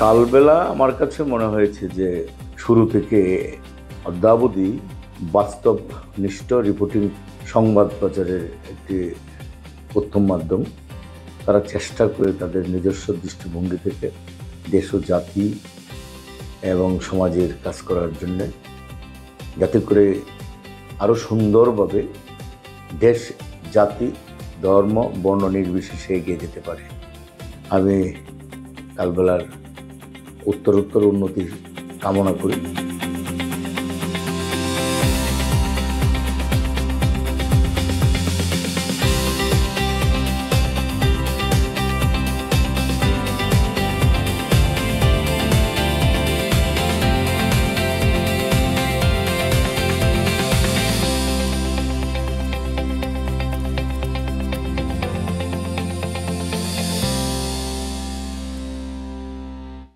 কালবেলা আমার কাছে মনে হয়েছে যে শুরু থেকে অদ্যাবধি বাস্তবনিষ্ঠ রিপোর্টিং সংবাদ প্রচারের একটি প্রথম মাধ্যম। তারা চেষ্টা করে তাদের নিজস্ব দৃষ্টিভঙ্গি থেকে দেশ ও জাতি এবং সমাজের কাজ করার জন্যে, যাতে করে আরও সুন্দরভাবে দেশ, জাতি, ধর্ম, বর্ণ নির্বিশেষে এগিয়ে যেতে পারে। আমি কালবেলার উত্তরোত্তর উন্নতি কামনা করি।